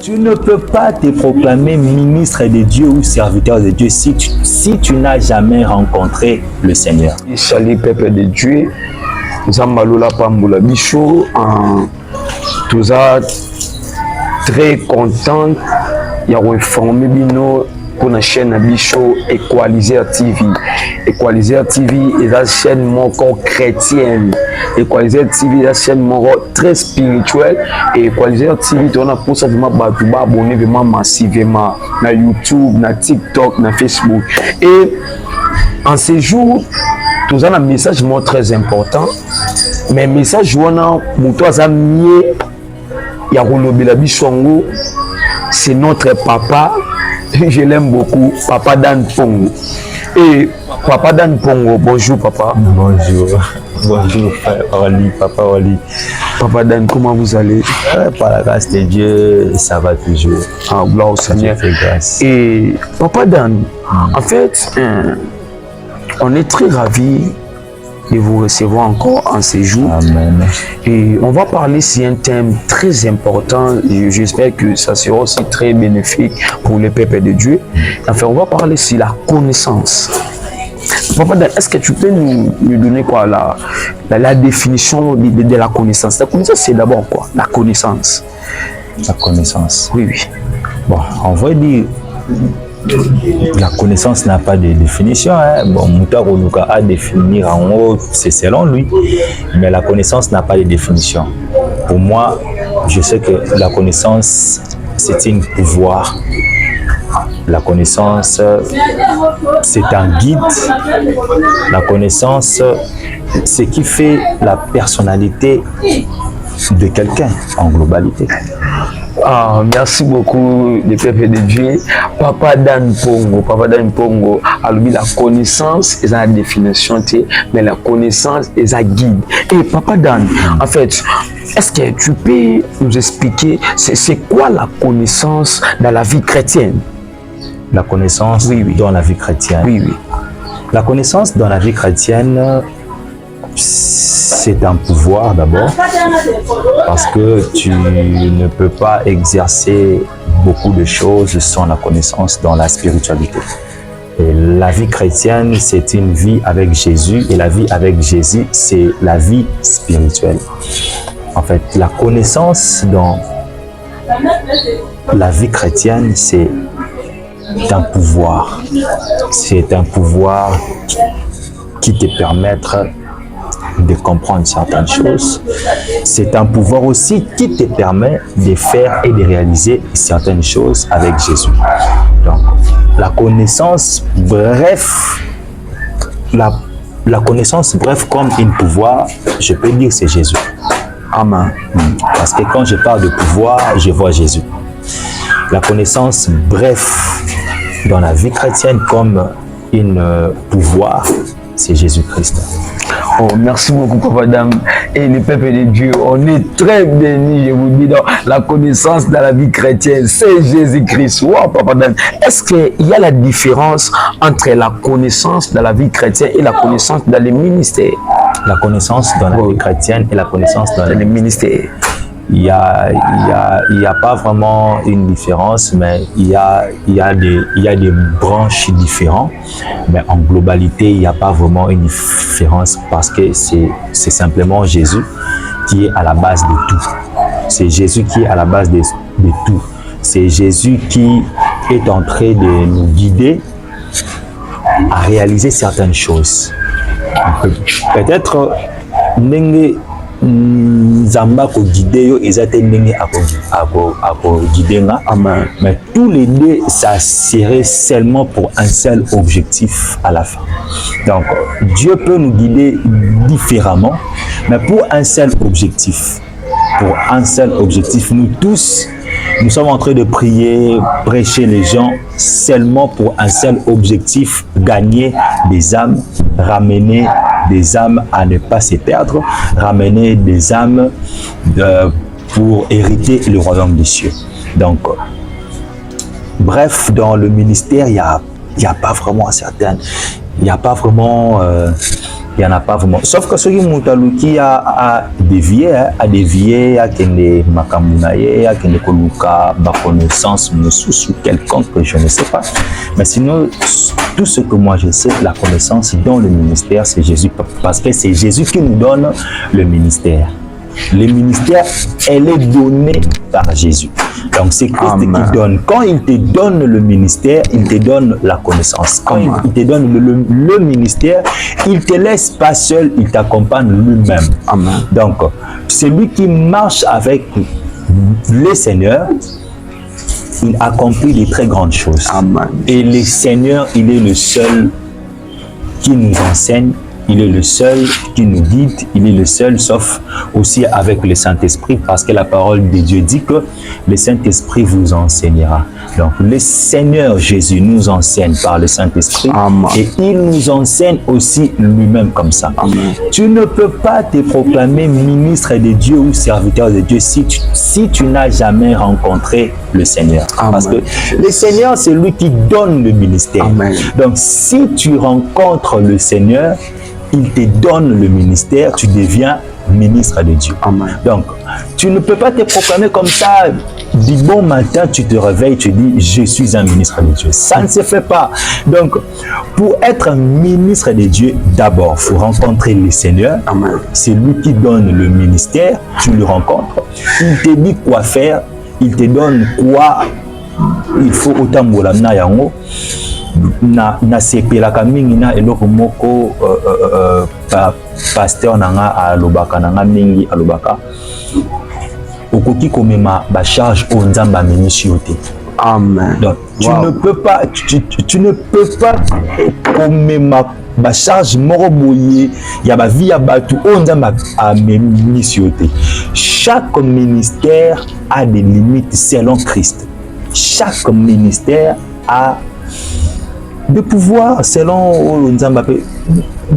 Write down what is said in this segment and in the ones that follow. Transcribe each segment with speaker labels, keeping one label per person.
Speaker 1: Tu ne peux pas te proclamer ministre de Dieu ou serviteur de Dieu si tu n'as jamais rencontré le Seigneur.
Speaker 2: Salut peuple de Dieu, Zambalola Pamboula Bichou, tous très content de reformer Bino pour la chaîne Bichou Equalizer TV. Equalizer TV est la chaîne encore chrétienne. Equalizer TV est la chaîne très spirituelle. Et Equalizer TV, on a pour ça vraiment abonné vraiment massivement na YouTube, na TikTok, na Facebook. Et en ces jours, tout ça, un message très important. Mais le message, c'est notre papa. Je l'aime beaucoup, Papa Dan Pongo. Et Papa Dan Pongo, bonjour papa.
Speaker 1: Bonjour. Bonjour, Wally, Papa Wally.
Speaker 2: Papa Dan, comment vous allez?
Speaker 1: Par la grâce de Dieu, ça va toujours.
Speaker 2: Ah, gloire au Seigneur. Et Papa Dan, en fait, on est très ravis de vous recevoir encore en ces jours.
Speaker 1: Amen.
Speaker 2: Et on va parler sur un thème très important. J'espère que ça sera aussi très bénéfique pour les peuples de Dieu. Enfin, on va parler sur la connaissance. Papa Dan, est-ce que tu peux nous donner quoi la définition de la connaissance? La connaissance, c'est d'abord quoi? La connaissance.
Speaker 1: La connaissance.
Speaker 2: Oui, oui.
Speaker 1: Bon, on va dire, la connaissance n'a pas de définition. Bon, Moutaro Luka a défini en haut, c'est selon lui. Mais la connaissance n'a pas de définition. Pour moi, je sais que la connaissance, c'est un pouvoir. La connaissance, c'est un guide. La connaissance, c'est ce qui fait la personnalité de quelqu'un en globalité.
Speaker 2: Ah, merci beaucoup, les peuples de Dieu. Papa Dan Pongo, alors la connaissance est la définition, mais la connaissance est la guide. Et Papa Dan, en fait, est-ce que tu peux nous expliquer c'est quoi la connaissance dans la vie chrétienne?
Speaker 1: La connaissance dans la vie chrétienne.
Speaker 2: Oui, oui.
Speaker 1: La connaissance dans la vie chrétienne, c'est un pouvoir d'abord, parce que tu ne peux pas exercer beaucoup de choses sans la connaissance dans la spiritualité. Et la vie chrétienne, c'est une vie avec Jésus, et la vie avec Jésus, c'est la vie spirituelle. En fait, la connaissance dans la vie chrétienne, c'est un pouvoir. C'est un pouvoir qui te permettra de comprendre certaines choses. C'est un pouvoir aussi qui te permet de faire et de réaliser certaines choses avec Jésus. Donc, la connaissance, bref, la connaissance, bref, comme un pouvoir, je peux dire c'est Jésus.
Speaker 2: Amen.
Speaker 1: Parce que quand je parle de pouvoir, je vois Jésus. La connaissance, bref, dans la vie chrétienne comme un pouvoir, c'est Jésus-Christ.
Speaker 2: Oh, merci beaucoup, Papa Dan. Et les peuples de Dieu, on est très bénis, je vous dis, dans la connaissance dans la vie chrétienne, c'est Jésus-Christ. Wow, Papa Dan. Est-ce qu'il y a la différence entre la connaissance dans la vie chrétienne et la connaissance dans les ministères?
Speaker 1: La connaissance dans la vie chrétienne et la connaissance dans les ministères. Il y a pas vraiment une différence, mais il y a des branches différentes, mais en globalité il n'y a pas vraiment une différence, parce que c'est simplement Jésus qui est à la base de tout. C'est Jésus qui est à la base de tout. C'est Jésus qui est en train de nous guider à réaliser certaines choses. Peut-être Zamba ko guider yo ezate ndenge ako guider nga, mais tous les deux ça serait seulement pour un seul objectif à la fin. Donc Dieu peut nous guider différemment, mais pour un seul objectif. Pour un seul objectif, nous tous nous sommes en train de prier, prêcher les gens seulement pour un seul objectif: gagner des âmes, ramener des âmes à ne pas se perdre, ramener des âmes pour hériter le royaume des cieux. Donc, bref, dans le ministère, il y a pas vraiment certaines, il n'y a pas vraiment il n'y en a pas vraiment. Sauf que ceux qui Moutalouki a dévié, à Kende Makamunaye, à Kende Koluka, ma connaissance, sous quelconque, je ne sais pas. Mais sinon, tout ce que moi je sais, la connaissance dans le ministère, c'est Jésus. Parce que c'est Jésus qui nous donne le ministère. Le ministère, elle est donnée par Jésus. Donc c'est Christ qui donne. Quand il te donne le ministère, il te donne la connaissance. Quand il te donne le ministère, il ne te laisse pas seul, il t'accompagne lui-même. Donc celui qui marche avec le Seigneur, il accomplit de très grandes choses. Amen. Et le Seigneur, il est le seul qui nous enseigne. Il est le seul qui nous guide, il est le seul, sauf aussi avec le Saint-Esprit, parce que la parole de Dieu dit que le Saint-Esprit vous enseignera. Donc, le Seigneur Jésus nous enseigne par le Saint-Esprit et il nous enseigne aussi lui-même comme ça. Amen. Tu ne peux pas te proclamer ministre de Dieu ou serviteur de Dieu si tu n'as jamais rencontré le Seigneur. Amen. Parce que le Seigneur, c'est lui qui donne le ministère. Amen. Donc, si tu rencontres le Seigneur, il te donne le ministère, tu deviens ministre de Dieu. Amen. Donc, tu ne peux pas te proclamer comme ça. Du bon matin, tu te réveilles, tu dis, je suis un ministre de Dieu. Ça ne se fait pas. Donc, pour être un ministre de Dieu, d'abord, il faut rencontrer le Seigneur. C'est lui qui donne le ministère, tu le rencontres. Il te dit quoi faire, il te donne quoi il faut autant na yango. Na sepelaka mingi na eloko moko pasteur nanga alobaka nanga mingi alobaka okoki komema ba charge o nzamba minisioté. Amen. Donc tu ne peux pas tu ne peux pas komema ba charge moko boye ya ba vie ya batu o nzamba a minisioté. Chaque ministère a des limites selon Christ. Chaque ministère a de pouvoir selon Nzambape.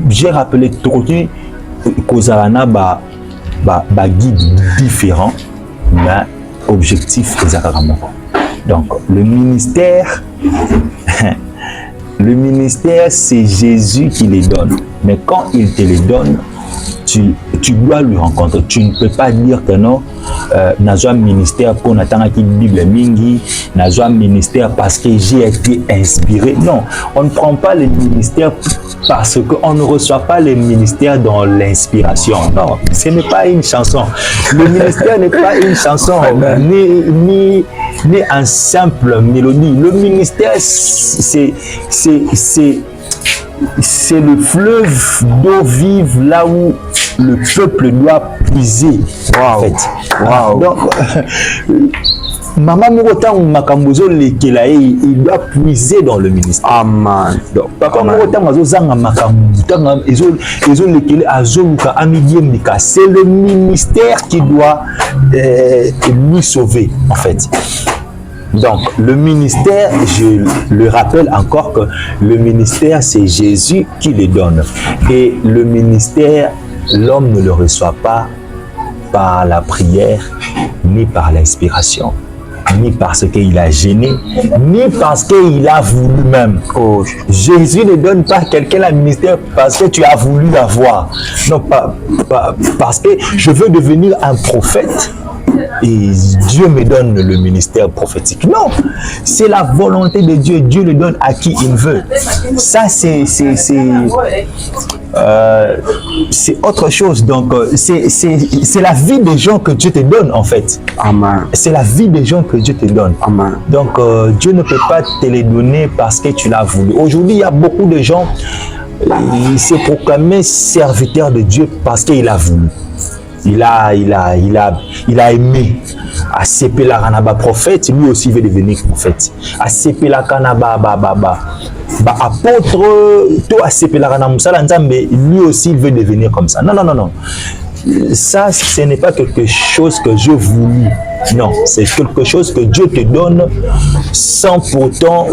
Speaker 1: J'ai rappelé trop Kozarana ba guide différent, mais objectif exactement. Donc le ministère c'est Jésus qui les donne, mais quand il te les donne, tu dois lui rencontrer. Tu ne peux pas dire que non, n'a ministère pour n'attendre qui Bible mingi, n'a ministère parce que j'ai été inspiré. Non, on ne prend pas le ministère parce qu'on ne reçoit pas le ministère dans l'inspiration. Non, ce n'est pas une chanson. Le ministère n'est pas une chanson, ni un simple mélodie. Le ministère, c'est le fleuve d'eau vive là où le peuple doit puiser. En fait. Donc, Maman Mourotan ou Makambozo Lekelae, il doit puiser dans le ministère. Amen. Donc, Papa Mourotan Mazozanga Makamboutanga, Ezo Lekele Azoluka Amidiemika, c'est le ministère qui doit lui sauver, en fait. Donc, le ministère, je le rappelle encore que le ministère, c'est Jésus qui le donne. Et le ministère, l'homme ne le reçoit pas par la prière, ni par l'inspiration, ni parce qu'il a gêné, ni parce qu'il a voulu même. Oh, Jésus ne donne pas à quelqu'un le ministère parce que tu as voulu l'avoir. Non, pas parce que je veux devenir un prophète. Et Dieu me donne le ministère prophétique. Non, c'est la volonté de Dieu. Dieu le donne à qui il veut. Ça, c'est autre chose. Donc, c'est la vie des gens que Dieu te donne, en fait. Amen. C'est la vie des gens que Dieu te donne. Amen. Donc, Dieu ne peut pas te les donner parce que tu l'as voulu. Aujourd'hui, il y a beaucoup de gens, ils se proclament serviteurs de Dieu parce qu'il a voulu. Il a aimé. À Sepela Kanaba prophète, lui aussi veut devenir prophète. À Sepela Kanaba apôtre, toi à Sepela Kanaba Moussala Nzambe, lui aussi veut devenir comme ça. Non. Ça, ce n'est pas quelque chose que Dieu voulu. Non, c'est quelque chose que Dieu te donne sans pourtant.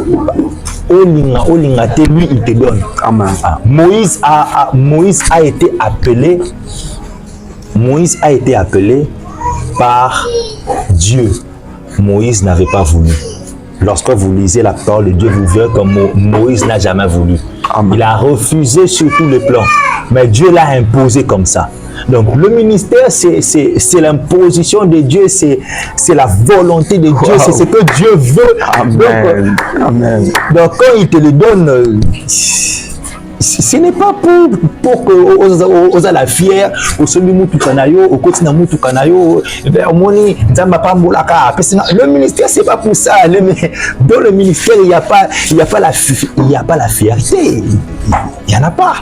Speaker 1: Olingate, lui, il te donne. Amen. Moïse a été appelé. Moïse a été appelé par Dieu. Moïse n'avait pas voulu. Lorsque vous lisez la parole de Dieu, vous verrez que Moïse n'a jamais voulu.
Speaker 2: Amen.
Speaker 1: Il a refusé sur tous les plans. Mais Dieu l'a imposé comme ça. Donc le ministère, c'est l'imposition de Dieu, c'est la volonté de Dieu, c'est ce que Dieu veut.
Speaker 2: Amen. Amen.
Speaker 1: Donc quand il te le donne, ce n'est pas pour que aux la fière, au soli mutu kanayo, au quotidien mutu kanayo, le ministère c'est pas pour ça. Dans le ministère il y a pas la fierté, il y en a pas.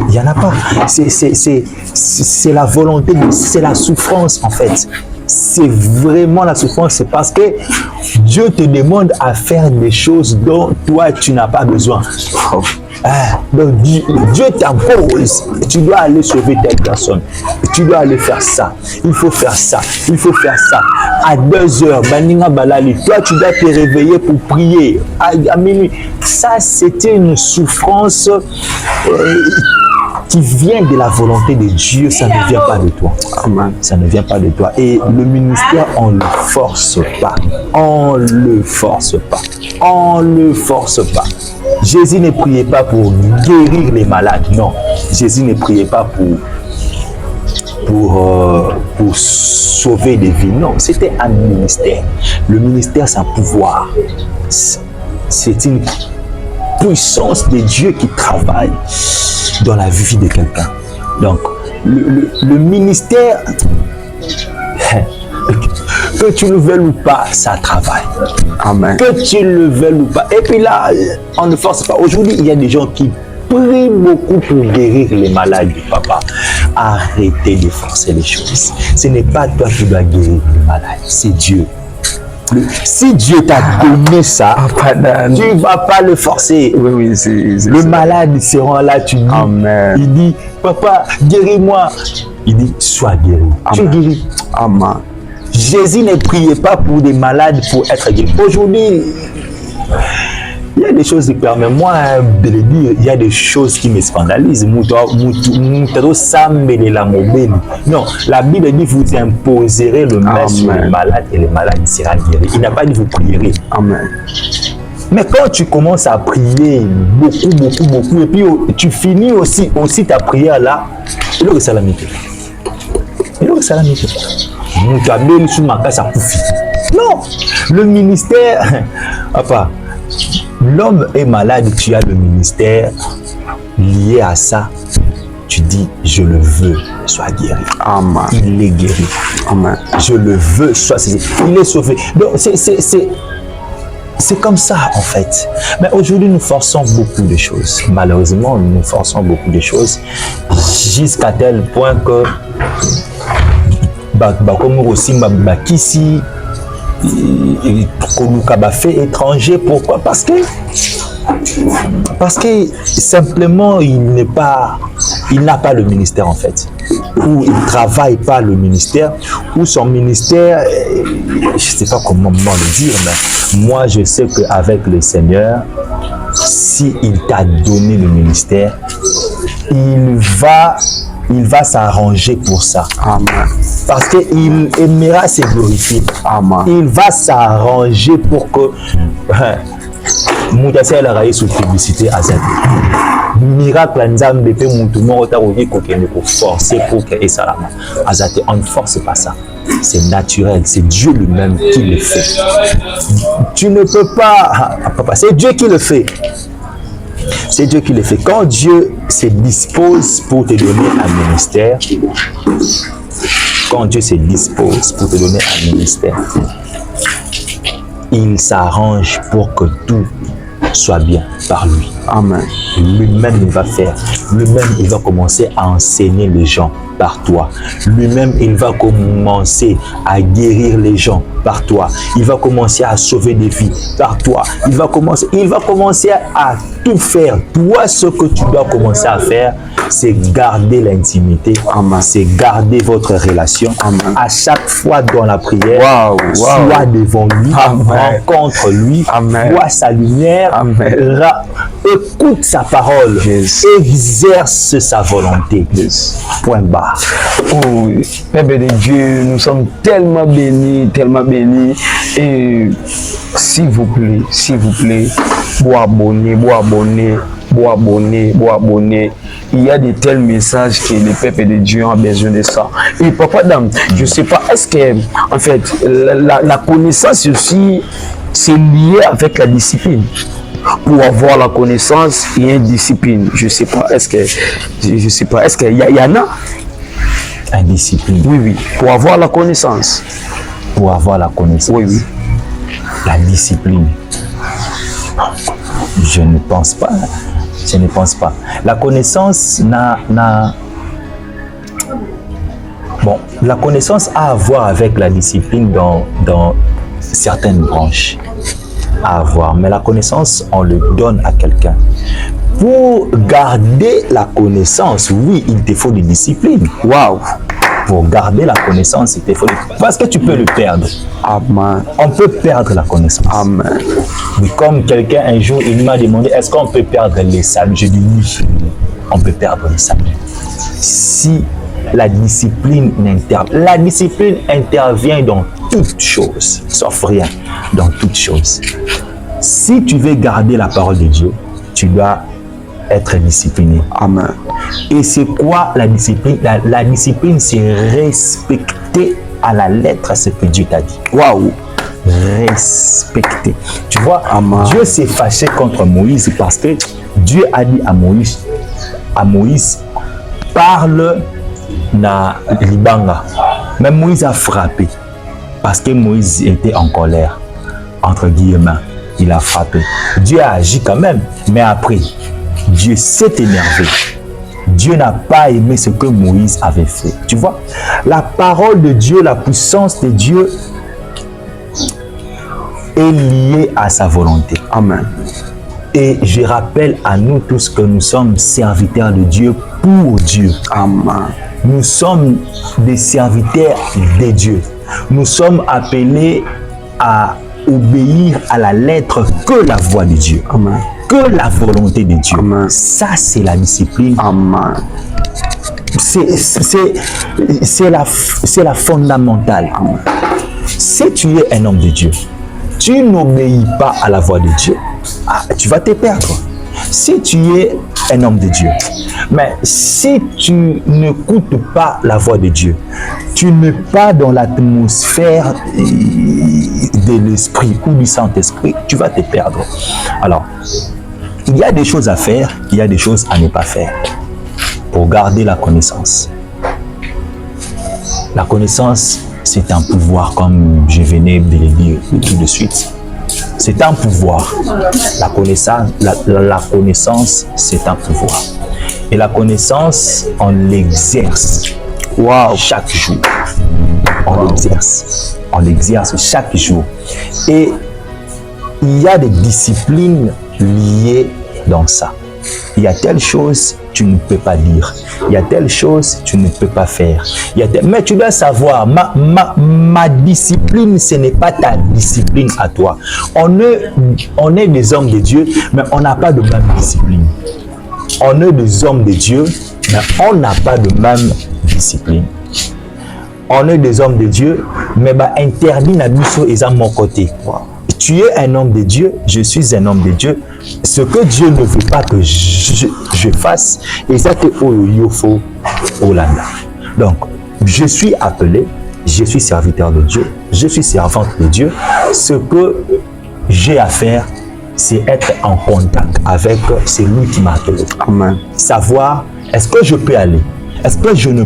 Speaker 1: Il n'y en a pas. C'est la volonté, c'est la souffrance en fait. C'est vraiment la souffrance. C'est parce que Dieu te demande à faire des choses dont toi tu n'as pas besoin. Donc Dieu t'impose. Tu dois aller sauver telle personne. Tu dois aller faire ça. Il faut faire ça. Il faut faire ça. À 2 heures, Baninga Balali, toi tu dois te réveiller pour prier. À minuit. Ça c'était une souffrance qui vient de la volonté de Dieu, ça ne vient pas de toi.
Speaker 2: Amen.
Speaker 1: Ça ne vient pas de toi. Et le ministère, on ne le force pas. On ne le force pas. On ne le force pas. Jésus ne priait pas pour guérir les malades. Non. Jésus ne priait pas pour sauver des vies. Non. C'était un ministère. Le ministère, c'est un pouvoir. C'est une puissance de Dieu qui travaille dans la vie de quelqu'un. Donc, le ministère, que tu le veuilles ou pas, ça travaille.
Speaker 2: Amen.
Speaker 1: Que tu le veuilles ou pas. Et puis là, on ne force pas. Aujourd'hui, il y a des gens qui prient beaucoup pour guérir les malades, papa. Arrêtez de forcer les choses. Ce n'est pas toi qui dois guérir les malades, c'est Dieu. Si Dieu t'a donné ça, tu ne vas pas le forcer.
Speaker 2: Oui,
Speaker 1: le malade sera là, tu dis.
Speaker 2: Amen.
Speaker 1: Il dit, papa, guéris-moi. Il dit, sois guéri.
Speaker 2: Amen.
Speaker 1: Tu es guéri.
Speaker 2: Amen.
Speaker 1: Jésus ne priait pas pour des malades pour être guéri. Aujourd'hui, il y a des choses qui permettent, moi, de le dire, il y a des choses qui me scandalisent. Non, la Bible dit vous imposerez le mal sur les malades et les malades seront guéris. Il n'a pas dit vous prierez.
Speaker 2: Amen.
Speaker 1: Mais quand tu commences à prier beaucoup, et puis tu finis aussi ta prière là, il est salamité. Non, le ministère, papa. L'homme est malade, tu as le ministère lié à ça. Tu dis, je le veux, sois guéri.
Speaker 2: Amen.
Speaker 1: Il est guéri.
Speaker 2: Amen.
Speaker 1: Je le veux, sois saisi. Il est sauvé. Donc, c'est comme ça, en fait. Mais aujourd'hui, nous forçons beaucoup de choses. Malheureusement, nous forçons beaucoup de choses jusqu'à tel point que comme aussi ici, fait étranger. Pourquoi? Parce que simplement il n'a pas le ministère en fait, ou il ne travaille pas le ministère, ou son ministère, je ne sais pas comment le dire, mais moi je sais qu'avec le Seigneur, s'il t'a donné le ministère, il va s'arranger pour ça. Amen. Parce qu'il aimera se glorifier. Amen. Il va s'arranger pour que Moutassé la raïs sous publicité à cette miracle nzambe pe mutu moko ta koki kokende ko forcer pour que ça azate. On ne force pas ça. C'est naturel, c'est Dieu lui-même qui le fait. Tu ne peux pas, papa, c'est Dieu qui le fait. C'est Dieu qui le fait. Quand Dieu se dispose pour te donner un ministère, quand Dieu se dispose pour te donner un ministère, il s'arrange pour que tout soit bien par lui. Amen. Lui-même, il va faire. Lui-même, il va commencer à enseigner les gens par toi. Lui-même, il va commencer à guérir les gens par toi. Il va commencer à sauver des vies par toi. Il va commencer à tout faire. Toi, ce que tu dois commencer à faire, c'est garder l'intimité. C'est garder votre relation. Amen. À chaque fois dans la prière, sois devant lui, rencontre lui, vois sa lumière, écoute sa parole, exerce sa volonté. Point barre.
Speaker 2: Oh, Père de Dieu, nous sommes tellement bénis, et s'il vous plaît, vous abonnez abonner. Il y a de tels messages que le peuple de Dieu a besoin de ça. Et papa dame, je sais pas, est-ce que en fait la connaissance aussi c'est lié avec la discipline? Pour avoir la connaissance, il y a une discipline. Je sais pas, est-ce qu'il y en a?
Speaker 1: Une discipline.
Speaker 2: Oui. Pour avoir la connaissance.
Speaker 1: Pour avoir la connaissance.
Speaker 2: Oui.
Speaker 1: La discipline. Je ne pense pas. La connaissance la connaissance a à voir avec la discipline dans certaines branches. À avoir. Mais la connaissance, on le donne à quelqu'un. Pour garder la connaissance, oui, il te faut de discipline.
Speaker 2: Waouh!
Speaker 1: Pour garder la connaissance, il te faut parce que tu peux le perdre.
Speaker 2: Amen.
Speaker 1: On peut perdre la connaissance.
Speaker 2: Amen.
Speaker 1: Oui, comme quelqu'un un jour, il m'a demandé, est-ce qu'on peut perdre les sables? Je dis oui, on peut perdre les sables. Si la discipline intervient dans toutes choses, sauf rien, dans toutes choses. Si tu veux garder la parole de Dieu, tu dois être discipliné.
Speaker 2: Amen.
Speaker 1: Et c'est quoi la discipline? La discipline, c'est respecter à la lettre ce que Dieu t'a dit.
Speaker 2: Waouh!
Speaker 1: Respecter. Tu vois,
Speaker 2: Amen.
Speaker 1: Dieu s'est fâché contre Moïse parce que Dieu a dit à Moïse, parle na libanga. Mais Moïse a frappé parce que Moïse était en colère, entre guillemets. Il a frappé. Dieu a agi quand même, mais après, Dieu s'est énervé. Dieu n'a pas aimé ce que Moïse avait fait. Tu vois, la parole de Dieu, la puissance de Dieu est liée à sa volonté.
Speaker 2: Amen.
Speaker 1: Et je rappelle à nous tous que nous sommes serviteurs de Dieu pour Dieu.
Speaker 2: Amen.
Speaker 1: Nous sommes des serviteurs de Dieu. Nous sommes appelés à obéir à la lettre que la voix de Dieu.
Speaker 2: Amen.
Speaker 1: Que la volonté de Dieu.
Speaker 2: Amen.
Speaker 1: Ça, c'est la discipline.
Speaker 2: Amen.
Speaker 1: C'est la fondamentale.
Speaker 2: Amen.
Speaker 1: Si tu es un homme de Dieu, tu n'obéis pas à la voix de Dieu, tu vas te perdre. Si tu es un homme de Dieu, mais si tu n'écoutes pas la voix de Dieu, tu n'es pas dans l'atmosphère de l'Esprit ou du Saint-Esprit, tu vas te perdre. Alors, il y a des choses à faire, il y a des choses à ne pas faire pour garder la connaissance. La connaissance, c'est un pouvoir, comme je venais de le dire tout de suite. C'est un pouvoir. La connaissance, c'est un pouvoir. Et la connaissance, on l'exerce. Wow. Chaque jour. On l'exerce. On l'exerce chaque jour. Et il y a des disciplines liées dans ça. Il y a telle chose tu ne peux pas dire. Il y a telle chose tu ne peux pas faire. Mais tu dois savoir, ma discipline, ce n'est pas ta discipline à toi. On est des hommes de Dieu, mais on n'a pas de même discipline. On est des hommes de Dieu, mais on n'a pas de même discipline. On est des hommes de Dieu, mais interdit na biso est à mon côté. Tu es un homme de Dieu, je suis un homme de Dieu. Ce que Dieu ne veut pas que je fasse, et ça c'est Oyofo Olanda. Donc, je suis appelé, je suis serviteur de Dieu, je suis servante de Dieu. Ce que j'ai à faire, c'est être en contact avec celui qui m'a appelé.
Speaker 2: Amen.
Speaker 1: Savoir, est-ce que je peux aller? Est-ce que je ne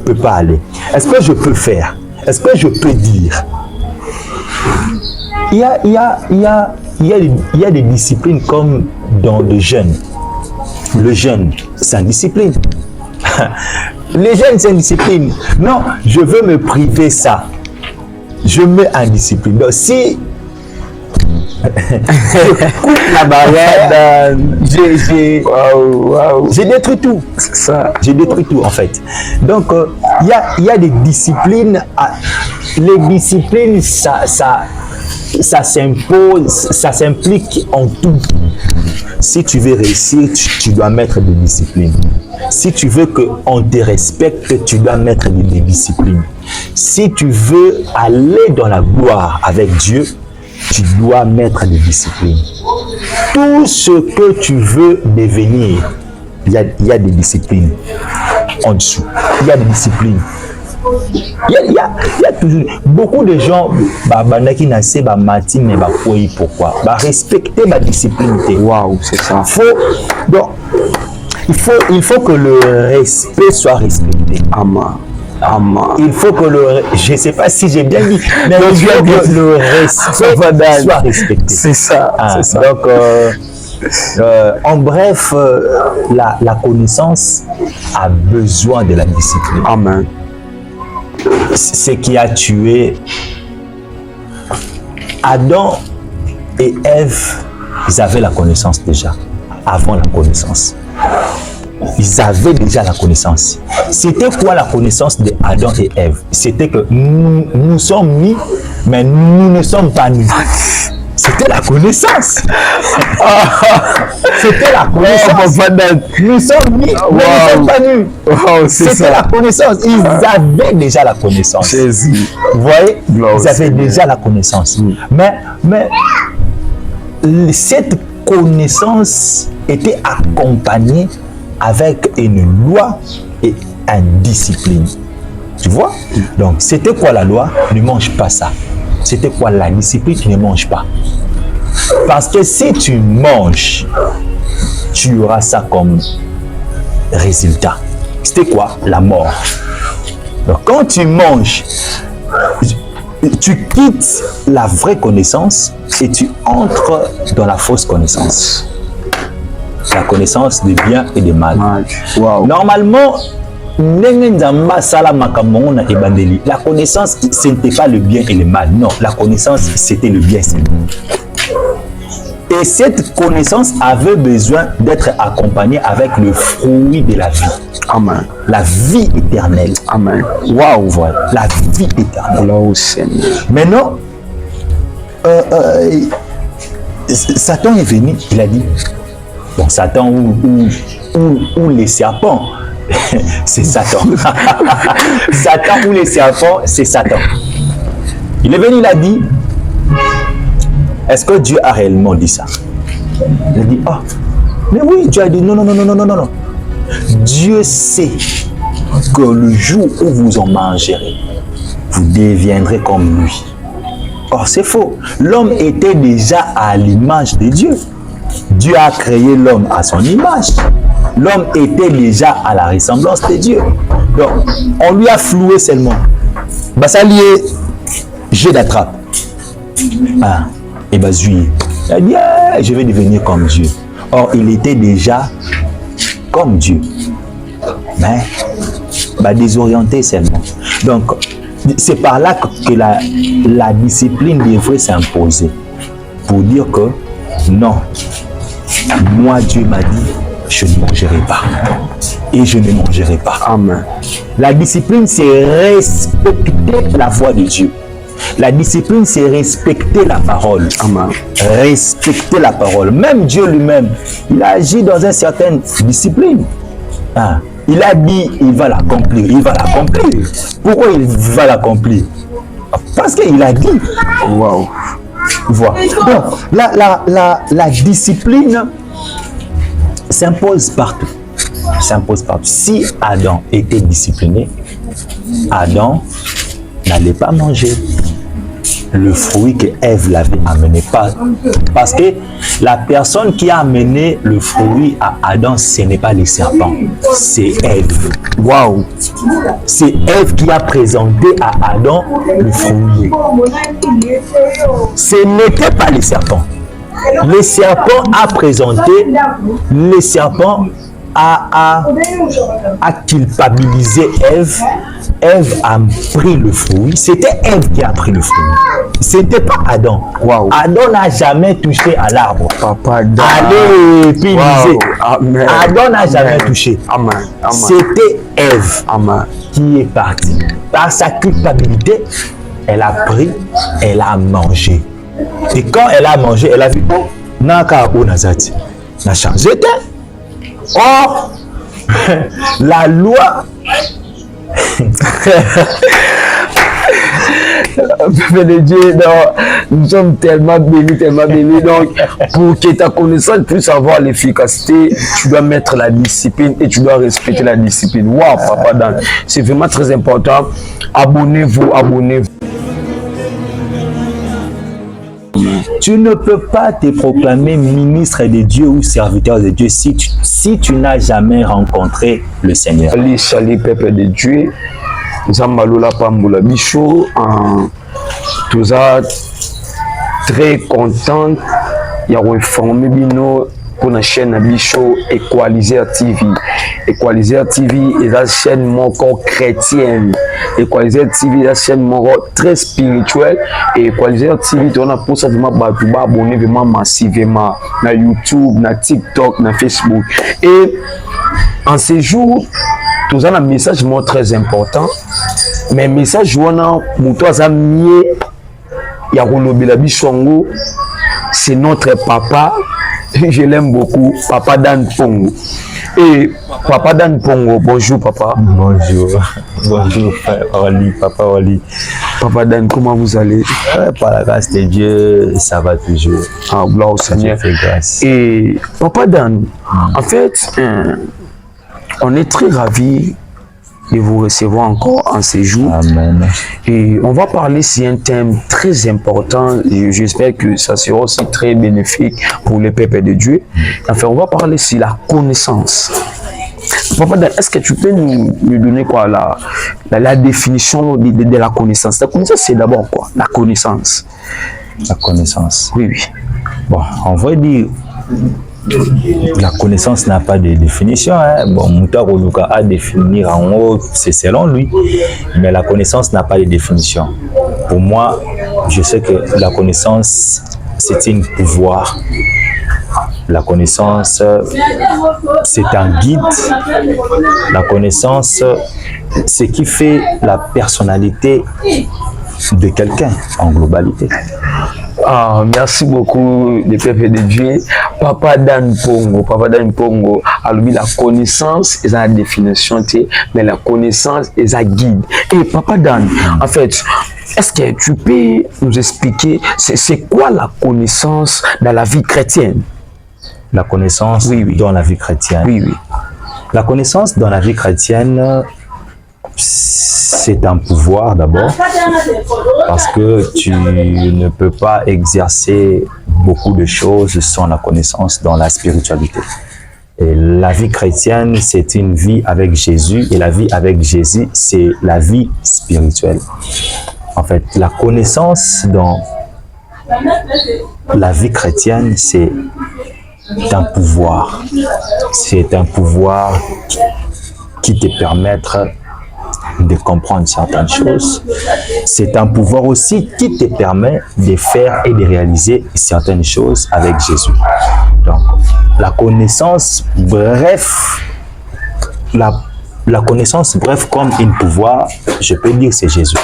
Speaker 1: peux pas aller? Est-ce que je peux faire? Est-ce que je peux dire? Il y a des disciplines comme dans le jeûne. Le jeûne, c'est une discipline. Le jeûne, c'est une discipline. Non, je veux me priver ça. Je mets en discipline. Donc, si je coupe la barrière, j'ai détruit tout. Ça, j'ai détruit tout en fait. Donc, il y a des disciplines. Les disciplines, ça s'impose, ça s'implique en tout. Si tu veux réussir, tu dois mettre des disciplines. Si tu veux qu'on te respecte, tu dois mettre des disciplines. Si tu veux aller dans la gloire avec Dieu, tu dois mettre des disciplines. tout ce que tu veux devenir, il y a des disciplines en dessous. Il y a des disciplines. Il y a toujours beaucoup de gens qui naissent matin mais pourquoi respecter ma discipline.
Speaker 2: Waouh, c'est ça.
Speaker 1: Donc il faut que le respect soit respecté. Il faut que je ne sais pas si j'ai bien dit, mais il faut que le respect soit respecté.
Speaker 2: C'est ça. C'est ça.
Speaker 1: Donc en bref, la connaissance a besoin de la discipline.
Speaker 2: Amen.
Speaker 1: Ce qui a tué Adam et Ève, ils avaient la connaissance déjà, avant la connaissance. Ils avaient déjà la connaissance. C'était quoi la connaissance de Adam et Ève? C'était que nous sommes mis, mais nous ne sommes pas nus. C'était la connaissance. C'était la connaissance. Nous sommes mis, mais nous ne sommes pas nus. C'était la connaissance. Ils avaient déjà la connaissance.
Speaker 2: Jésus.
Speaker 1: Vous voyez? Ils avaient déjà la connaissance. Mais cette connaissance était accompagnée avec une loi et une discipline. Tu vois? Donc, c'était quoi la loi? Ne mange pas ça. C'était quoi la discipline? Tu ne manges pas. Parce que si tu manges, tu auras ça comme résultat. C'était quoi? La mort. Donc, quand tu manges, tu quittes la vraie connaissance et tu entres dans la fausse connaissance. La connaissance de bien et de mal.
Speaker 2: Wow.
Speaker 1: Normalement, la connaissance, ce n'était pas le bien et le mal. Non, la connaissance, c'était le bien seulement. Et cette connaissance avait besoin d'être accompagnée avec le fruit de la vie.
Speaker 2: Amen.
Speaker 1: La vie éternelle.
Speaker 2: Amen.
Speaker 1: Waouh, voilà. La vie éternelle.
Speaker 2: Oh, Seigneur.
Speaker 1: Maintenant, Satan est venu, il a dit, bon, Satan ou les serpents, c'est Satan. Satan ou les serpents, c'est Satan. Il est venu, il a dit, est-ce que Dieu a réellement dit ça? Il a dit, ah, mais oui, Dieu a dit, non. Dieu sait que le jour où vous en mangerez, vous deviendrez comme lui. Or, c'est faux. L'homme était déjà à l'image de Dieu. Dieu a créé l'homme à son image. L'homme était déjà à la ressemblance de Dieu. Donc, on lui a floué seulement. Bah, ça lié, jeu d'attrape. Ah, et bah, il a dit, ah, je vais devenir comme Dieu. Or, il était déjà comme Dieu. Mais, bah, désorienté seulement. Donc, c'est par là que la discipline devrait s'imposer. Pour dire que, non, moi, Dieu m'a dit, je ne mangerai pas. Et je ne mangerai pas.
Speaker 2: Amen.
Speaker 1: La discipline, c'est respecter la voix de Dieu. La discipline, c'est respecter la parole.
Speaker 2: Amen.
Speaker 1: Respecter la parole. Même Dieu lui-même, il agit dans une certaine discipline. Ah, il a dit, il va l'accomplir. Il va l'accomplir. Pourquoi il va l'accomplir? Parce qu'il a dit.
Speaker 2: Wow.
Speaker 1: Voilà. Donc, la discipline s'impose partout. S'impose partout. Si Adam était discipliné, Adam n'allait pas manger le fruit que Ève l'avait amené. Parce que la personne qui a amené le fruit à Adam, ce n'est pas le serpent, c'est Ève. Waouh! C'est Ève qui a présenté à Adam le fruit. Ce n'était pas le serpent. Le serpent a présenté, le serpent a culpabilisé Ève. Ève a pris le fruit. C'était Ève qui a pris le fruit. C'était pas Adam.
Speaker 2: Wow.
Speaker 1: Adam n'a jamais touché à l'arbre.
Speaker 2: Papa,
Speaker 1: allez, puis
Speaker 2: wow. Amen.
Speaker 1: Adam n'a jamais touché.
Speaker 2: Amen. Amen.
Speaker 1: C'était Ève qui est partie. Par sa culpabilité, elle a pris, elle a mangé. Et quand elle a mangé, elle a vu, oh, Naka Onazati n'a changé. Or, la loi
Speaker 2: Peuple de Dieu, Nous sommes tellement bénis. Donc, pour que ta connaissance puisse avoir l'efficacité, tu dois mettre la discipline et tu dois respecter la discipline. Waouh, Papa Dan, c'est vraiment très important. Abonnez-vous.
Speaker 1: Tu ne peux pas te proclamer ministre de Dieu ou serviteur de Dieu si tu n'as jamais rencontré le Seigneur.
Speaker 2: Salut, peuple de Dieu. Zambalola Pambula Bichou. Tous très content. Il y a informé Bino pour la chaîne Bichou Equalizer TV. Equalizer TV est la chaîne encore chrétienne. Equalizer TV est la chaîne très spirituelle. Et Equalizer TV, on a pour ça vraiment abonné vraiment massivement na YouTube, na TikTok, na Facebook. Et en ces jours, tout ça un message très important. Mais message on a mieux ya kolobela bisongo, c'est notre papa. Je l'aime beaucoup, Papa Dan Pongo. Et Papa Dan Pongo, bonjour papa.
Speaker 1: Bonjour Wally, Papa Wally.
Speaker 2: Papa Dan, comment vous allez?
Speaker 1: Par la grâce de Dieu, ça va toujours.
Speaker 2: Ah, gloire au Seigneur.
Speaker 1: Dieu fait grâce.
Speaker 2: Et Papa Dan, en fait, on est très ravis de vous recevoir encore en ces jours.
Speaker 1: Amen.
Speaker 2: Et on va parler sur un thème très important et j'espère que ça sera aussi très bénéfique pour le peuple de Dieu. Enfin, on va parler sur la connaissance. Papa, est-ce que tu peux nous donner quoi la définition de la connaissance? La connaissance, c'est d'abord quoi? La connaissance.
Speaker 1: La connaissance.
Speaker 2: Oui, oui.
Speaker 1: Bon, on va dire la connaissance n'a pas de définition. Bon, Moutaro Luka a définir en haut, c'est selon lui. Mais la connaissance n'a pas de définition. Pour moi, je sais que la connaissance, c'est un pouvoir. La connaissance, c'est un guide. La connaissance, c'est ce qui fait la personnalité de quelqu'un en globalité.
Speaker 2: Ah, merci beaucoup, le peuple de Dieu. Papa Dan Pongo, alors la connaissance est la définition, mais la connaissance est un guide. Et Papa Dan, en fait, est-ce que tu peux nous expliquer c'est quoi la connaissance dans la vie chrétienne?
Speaker 1: La connaissance dans la vie chrétienne.
Speaker 2: Oui, oui.
Speaker 1: La connaissance dans la vie chrétienne, c'est un pouvoir d'abord, parce que tu ne peux pas exercer beaucoup de choses sans la connaissance dans la spiritualité. Et la vie chrétienne, c'est une vie avec Jésus, et la vie avec Jésus, c'est la vie spirituelle. En fait, la connaissance dans la vie chrétienne, c'est un pouvoir. C'est un pouvoir qui te permettra de comprendre certaines choses. C'est un pouvoir aussi qui te permet de faire et de réaliser certaines choses avec Jésus. Donc, la connaissance, bref, la connaissance, bref, comme un pouvoir, je peux dire c'est Jésus.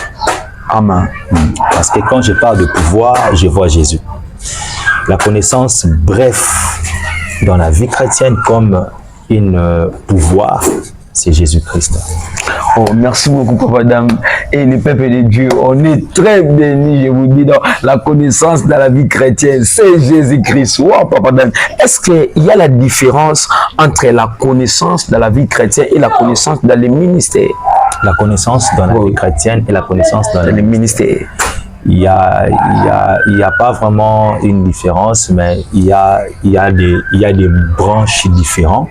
Speaker 1: Amen. Parce que quand je parle de pouvoir, je vois Jésus. La connaissance, bref, dans la vie chrétienne comme un pouvoir, c'est Jésus-Christ.
Speaker 2: Oh, merci beaucoup, Papa Dan. Et le peuple de Dieu, on est très bénis, je vous dis, dans la connaissance dans la vie chrétienne, c'est Jésus-Christ. Wow, Papa Dan. Est-ce qu'il y a la différence entre la connaissance dans la vie chrétienne et la connaissance dans les ministères?
Speaker 1: La connaissance dans la vie chrétienne et la connaissance dans les ministères. Il y a pas vraiment une différence, mais il y a des branches différentes,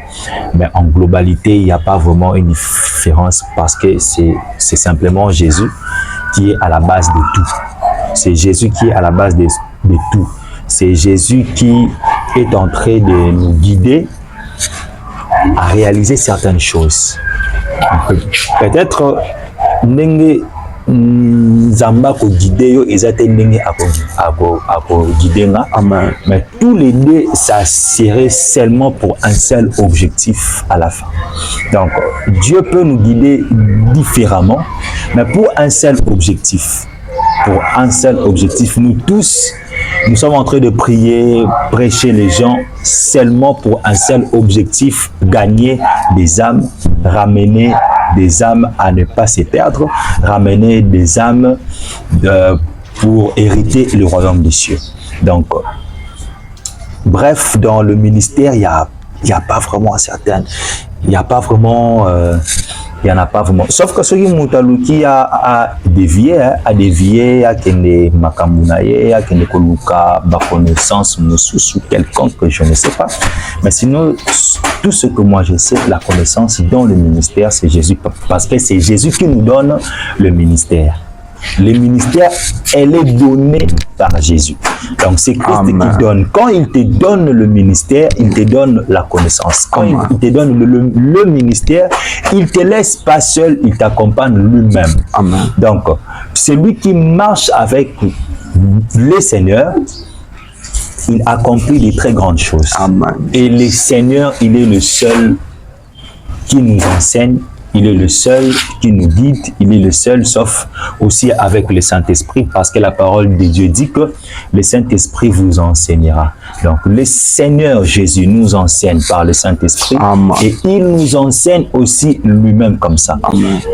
Speaker 1: mais en globalité, il n'y a pas vraiment une différence parce que c'est simplement Jésus qui est à la base de tout. C'est Jésus qui est à la base de tout. C'est Jésus qui est en train de nous guider à réaliser certaines choses. Peut-être Nzamba ko guider yo ezate ndenge ako guider nga, mais tous les deux ça serait seulement pour un seul objectif à la fin. Donc Dieu peut nous guider différemment, mais pour un seul objectif. Pour un seul objectif, nous tous, nous sommes en train de prier, prêcher les gens seulement pour un seul objectif, gagner des âmes, ramener des âmes à ne pas se perdre, ramener des âmes pour hériter le royaume des cieux. Donc, bref, dans le ministère, il y a pas vraiment certaines, il n'y a pas vraiment, il y en a pas vraiment. Sauf que ce qui moutaluki a dévié, à kende makamunaye, à kende koluka, ba connaissance sous quelconque que je ne sais pas. Mais sinon, tout ce que moi je sais, la connaissance dans le ministère, c'est Jésus, parce que c'est Jésus qui nous donne le ministère. Le ministère, elle est donnée par Jésus. Donc, c'est Christ qui donne. Quand il te donne le ministère, il te donne la connaissance. Quand il te donne le ministère, il ne te laisse pas seul, il t'accompagne lui-même. Donc, celui qui marche avec le Seigneur, il accomplit de très grandes choses. Et le Seigneur, il est le seul qui nous enseigne. Il est le seul qui nous guide, il est le seul, sauf aussi avec le Saint-Esprit, parce que la parole de Dieu dit que le Saint-Esprit vous enseignera. Donc, le Seigneur Jésus nous enseigne par le Saint-Esprit et il nous enseigne aussi lui-même comme ça.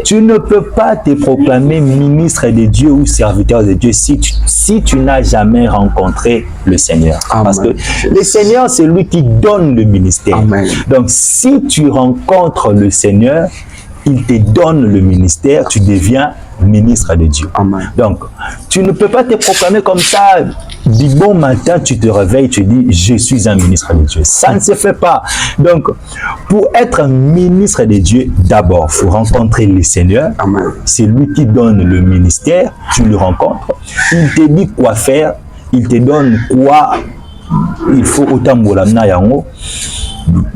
Speaker 1: Tu ne peux pas te proclamer ministre de Dieu ou serviteur de Dieu si tu n'as jamais rencontré le Seigneur. Parce que le Seigneur, c'est lui qui donne le ministère. Donc, si tu rencontres le Seigneur, il te donne le ministère, tu deviens ministre de Dieu. Donc, tu ne peux pas te proclamer comme ça. Du bon matin, tu te réveilles, tu dis, je suis un ministre de Dieu. Ça ne se fait pas. Donc, pour être un ministre de Dieu, d'abord, il faut rencontrer le Seigneur. C'est lui qui donne le ministère, tu le rencontres. Il te dit quoi faire, il te donne quoi. Il faut autant moulana yango.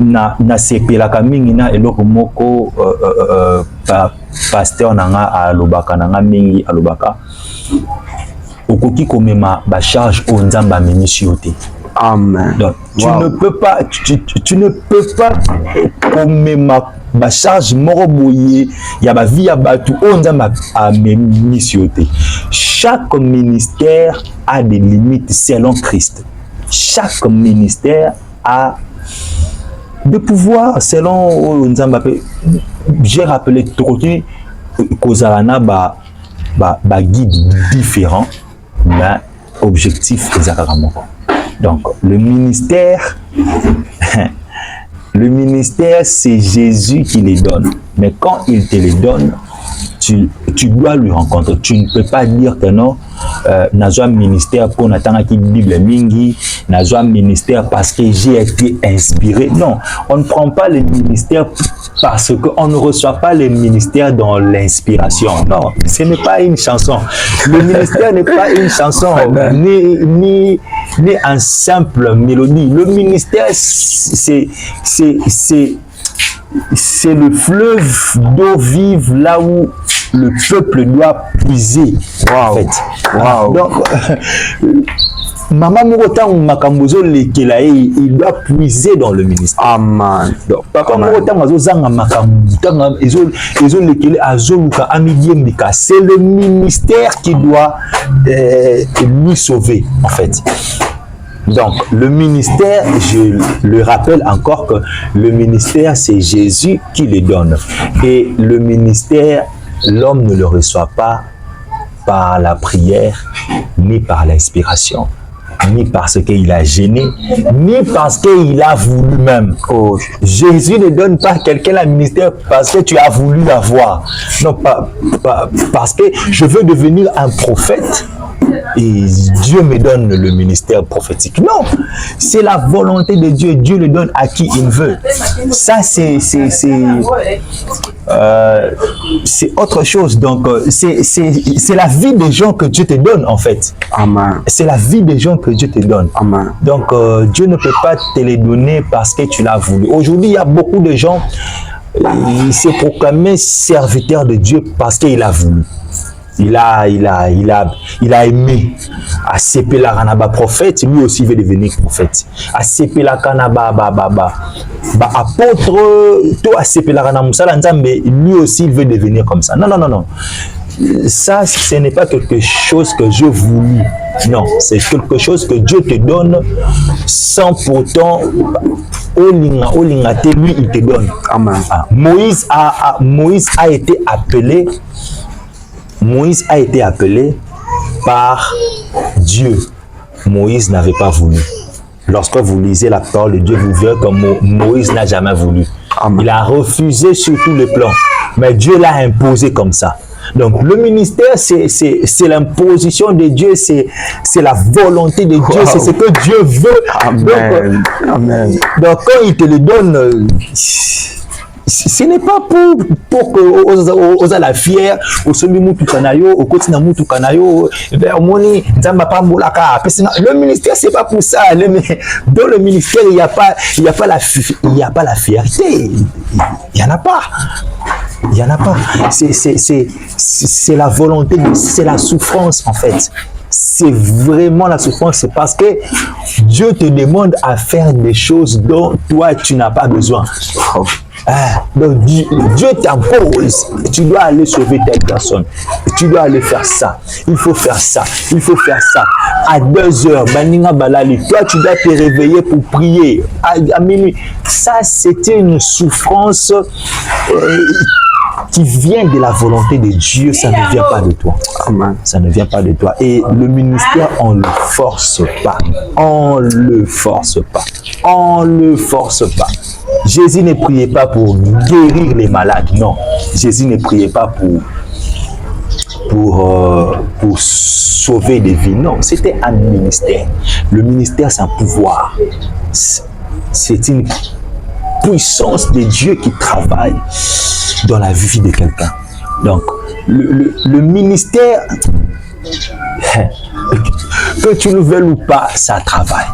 Speaker 1: Na sepelaka mingi na eloko moko pasteur nanga alobaka nanga mingi alobaka okoki komema ba charge o nzamba minisiyote. Donc tu ne peux pas komema ba charge moko boye ya ba vie ya batu o nzamba minisiyote. Chaque ministère a des limites selon Christ. Chaque ministère a de pouvoir selon Nzambape. J'ai rappelé Tokoti Kozalana ba guide différent, mais objectif exactement. Donc le ministère c'est Jésus qui les donne, mais quand il te les donne, tu dois lui rencontrer. Tu ne peux pas dire que non, n'a ministère pour n'attendre qui Bible mingi, n'a ministère parce que j'ai été inspiré. Non, on ne prend pas le ministère parce qu'on ne reçoit pas le ministère dans l'inspiration. Non, ce n'est pas une chanson. Le ministère n'est pas une chanson, ni un simple mélodie. Le ministère, c'est le fleuve d'eau vive là où le peuple doit puiser. En fait. Donc, maman Morotan Makambozo Lekelae, il doit puiser dans le ministère. Donc, papa Morotan Mazozanga Makamboutanga, Ezo Lekele Azoluka Amidiemika, c'est le ministère qui doit lui sauver, en fait. Donc, le ministère, je le rappelle encore que le ministère, c'est Jésus qui le donne. Et le ministère, l'homme ne le reçoit pas par la prière, ni par l'inspiration, ni parce qu'il a gêné, ni parce qu'il a voulu même. Jésus ne donne pas quelqu'un le ministère parce que tu as voulu l'avoir. Non, pas parce que je veux devenir un prophète. Et Dieu me donne le ministère prophétique. Non, c'est la volonté de Dieu. Dieu le donne à qui il veut. Ça, c'est autre chose. Donc, c'est la vie des gens que Dieu te donne, en fait. C'est la vie des gens que Dieu te donne. Donc, Dieu ne peut pas te les donner parce que tu l'as voulu. Aujourd'hui, il y a beaucoup de gens, il s'est proclamé serviteur de Dieu parce qu'il a voulu. Il a aimé. À Sepela Kanaba prophète, lui aussi veut devenir prophète. À Sepela Kanaba apôtre, toi à Sepela Kanaba Moussala Nzambe, lui aussi il veut devenir comme ça. Non. Ça, ce n'est pas quelque chose que je voulus. Non, c'est quelque chose que Dieu te donne sans pourtant Olingate, lui il te donne. Moïse a été appelé par Dieu. Moïse n'avait pas voulu. Lorsque vous lisez la parole de Dieu, vous verrez que Moïse n'a jamais voulu. Amen. Il a refusé sur tous les plans. Mais Dieu l'a imposé comme ça. Donc, le ministère, c'est l'imposition de Dieu, c'est la volonté de Dieu, c'est ce que Dieu veut.
Speaker 2: Amen. Amen.
Speaker 1: Donc, quand il te le donne, ce n'est pas pour que aux la fière, au sommet moutou kanayo, au quotidien moutou kanayo, vers moni, nzamba pambolaka. Le ministère, c'est pas pour ça. Dans le ministère, il y a pas la fierté. Il y en a pas. Il n'y en a pas. C'est la volonté, c'est la souffrance en fait. C'est vraiment la souffrance. C'est parce que Dieu te demande à faire des choses dont toi tu n'as pas besoin. Donc Dieu t'impose. Tu dois aller sauver telle personne. Tu dois aller faire ça. Il faut faire ça. Il faut faire ça. À 2 heures, Baninga Balali, toi tu dois te réveiller pour prier. À minuit. Ça, c'était une souffrance qui vient de la volonté de Dieu, ça ne vient pas de toi. Amen. Ça ne vient pas de toi. Et le ministère, on ne le force pas. On ne le force pas. On ne le force pas. Jésus ne priait pas pour guérir les malades. Non. Jésus ne priait pas pour sauver des vies. Non. C'était un ministère. Le ministère, c'est un pouvoir. C'est une puissance de Dieu qui travaille dans la vie de quelqu'un. Donc, le ministère, que tu le veuilles ou pas, ça travaille.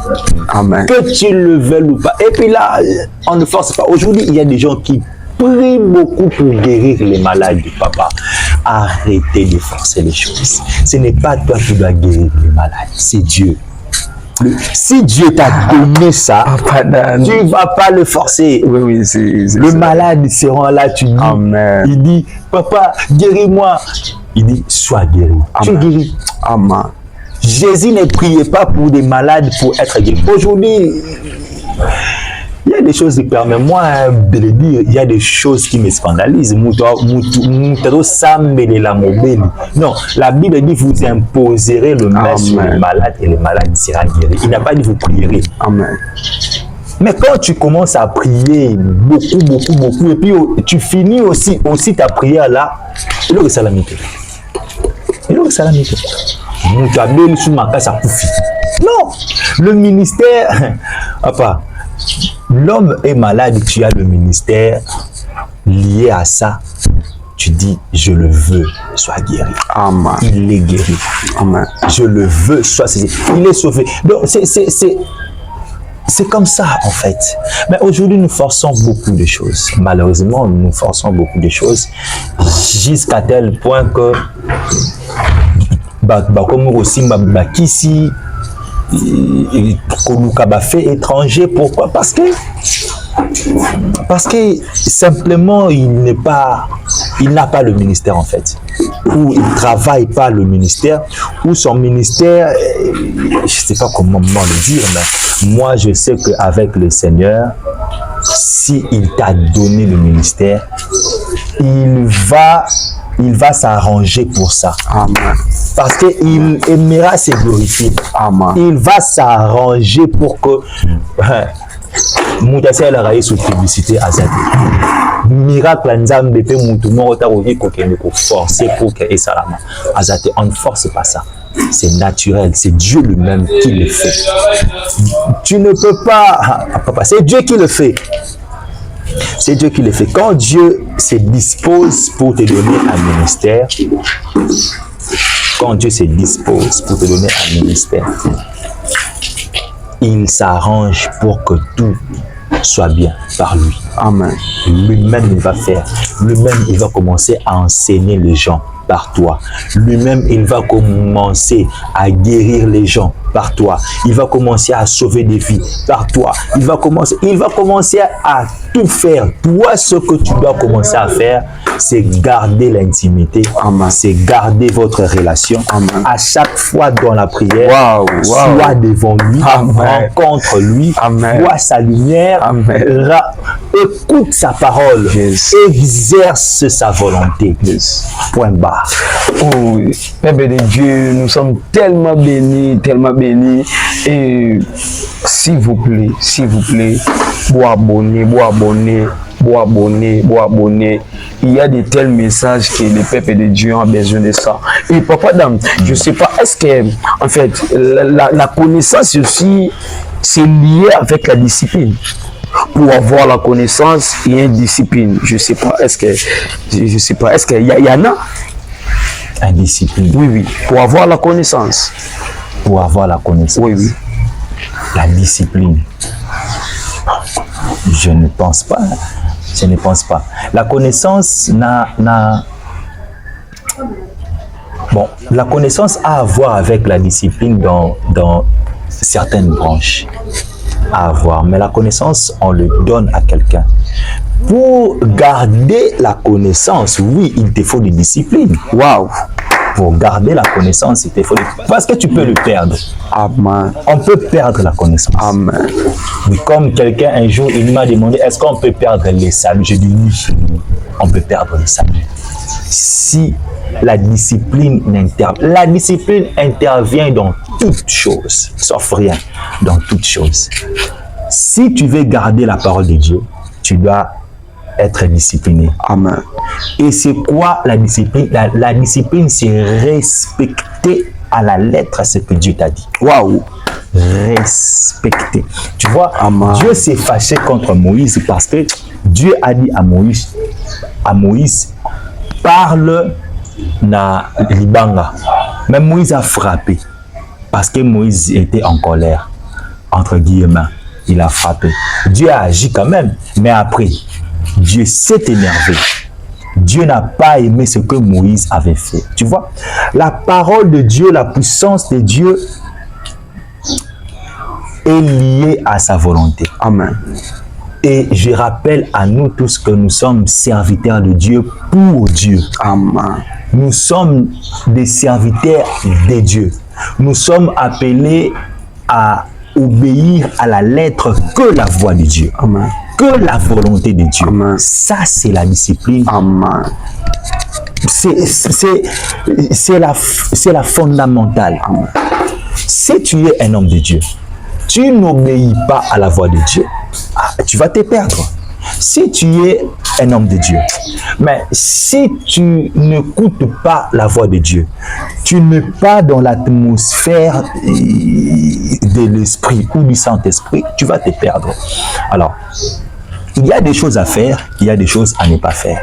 Speaker 1: Amen. Que tu le veuilles ou pas. Et puis là, on ne force pas. Aujourd'hui, il y a des gens qui prient beaucoup pour guérir les malades du papa. Arrêtez de forcer les choses. Ce n'est pas toi qui dois guérir les malades, c'est Dieu. Si Dieu t'a donné ça, tu ne vas pas le forcer. Oui, le malade sera là, tu dis. Amen. Il dit, papa, guéris-moi. Il dit, sois guéri. Amen. Tu es guéri. Amen. Jésus ne priait pas pour des malades pour être guéri. Aujourd'hui, il y a des choses qui permettent, moi, de le dire, il y a des choses qui me scandalisent. Non, la Bible dit, vous imposerez le main sur les malades et les malades seront guéris. Il n'a pas dit, vous prierez. Amen. Mais quand tu commences à prier beaucoup, et puis tu finis aussi ta prière là, il est salamité. Non, le ministère, papa, l'homme est malade, tu as le ministère lié à ça. Tu dis, je le veux, sois guéri. Amen. Il est guéri. Amen. Je le veux, sois saisi. Il est sauvé. Donc, c'est comme ça, en fait. Mais aujourd'hui, nous forçons beaucoup de choses. Malheureusement, nous forçons beaucoup de choses jusqu'à tel point que comme aussi ici fait étranger. Pourquoi? Parce que simplement il n'a pas le ministère en fait, ou il ne travaille pas le ministère, ou son ministère, je ne sais pas comment le dire, mais moi je sais qu'avec le Seigneur, s'il t'a donné le ministère, il va s'arranger pour ça. Amen. Parce qu'il aimera se glorifier. Amen. Il va s'arranger pour que Moutassé a raillé sous publicité à Zad. Miracle Nzambe pe Moutouma Otarogi Kokene ko forcer pour que Esalama. Azate, on ne force pas ça. C'est naturel, c'est Dieu lui-même qui le fait. Tu ne peux pas, papa, c'est Dieu qui le fait. C'est Dieu qui le fait. Quand Dieu se dispose pour te donner un ministère, quand Dieu se dispose pour te donner un ministère, il s'arrange pour que tout soit bien par lui. Amen. Lui-même, il va faire. Lui-même, il va commencer à enseigner les gens par toi. Lui-même, il va commencer à guérir les gens par toi. Il va commencer à sauver des vies par toi. Il va commencer à tout faire. Toi, ce que tu dois commencer à faire, c'est garder l'intimité. C'est garder votre relation. Amen. À chaque fois dans la prière, sois devant lui, rencontre lui, vois sa lumière, écoute sa parole, exerce sa volonté. Point barre.
Speaker 2: Oh, Père de Dieu, nous sommes tellement bénis, et s'il vous plaît, vous abonnez. Il y a de tels messages que le peuple de Dieu a besoin de ça. Et papa dame, je sais pas, est-ce que en fait la connaissance aussi c'est lié avec la discipline? Pour avoir la connaissance, il y a une discipline. Je sais pas, est-ce qu'il y en a?
Speaker 1: Une discipline.
Speaker 2: Oui. Pour avoir la connaissance.
Speaker 1: Oui. La discipline. Je ne pense pas. La connaissance la connaissance a à voir avec la discipline dans certaines branches. À avoir, mais la connaissance, on le donne à quelqu'un. Pour garder la connaissance, oui, il te faut de discipline. Pour garder la connaissance, il te faut parce que tu peux le perdre.
Speaker 2: Amen.
Speaker 1: On peut perdre la connaissance.
Speaker 2: Amen.
Speaker 1: Comme quelqu'un un jour, il m'a demandé, est-ce qu'on peut perdre les saluts? J'ai dit oui, on peut perdre les saluts. Si la discipline intervient dans toutes choses, sauf rien, dans toutes choses. Si tu veux garder la parole de Dieu, tu dois être discipliné.
Speaker 2: Amen.
Speaker 1: Et c'est quoi la discipline? La discipline, c'est respecter à la lettre ce que Dieu t'a dit. Respecter. Tu vois, Dieu s'est fâché contre Moïse parce que Dieu a dit à Moïse, parle na libanga. Mais Moïse a frappé parce que Moïse était en colère, entre guillemets. Il a frappé. Dieu a agi quand même, mais après, Dieu s'est énervé. Dieu n'a pas aimé ce que Moïse avait fait. Tu vois, la parole de Dieu, la puissance de Dieu est liée à sa volonté.
Speaker 2: Amen.
Speaker 1: Et je rappelle à nous tous que nous sommes serviteurs de Dieu pour Dieu.
Speaker 2: Amen.
Speaker 1: Nous sommes des serviteurs de Dieu. Nous sommes appelés à obéir à la lettre que la voix de Dieu.
Speaker 2: Amen.
Speaker 1: Que la volonté de Dieu.
Speaker 2: Amen.
Speaker 1: Ça, c'est la discipline.
Speaker 2: Amen.
Speaker 1: C'est la fondamentale.
Speaker 2: Amen.
Speaker 1: Si tu es un homme de Dieu, tu n'obéis pas à la voix de Dieu, tu vas te perdre. Si tu es un homme de Dieu, mais si tu n'écoutes pas la voix de Dieu, tu n'es pas dans l'atmosphère de l'esprit ou du Saint-Esprit, tu vas te perdre. Alors, il y a des choses à faire, il y a des choses à ne pas faire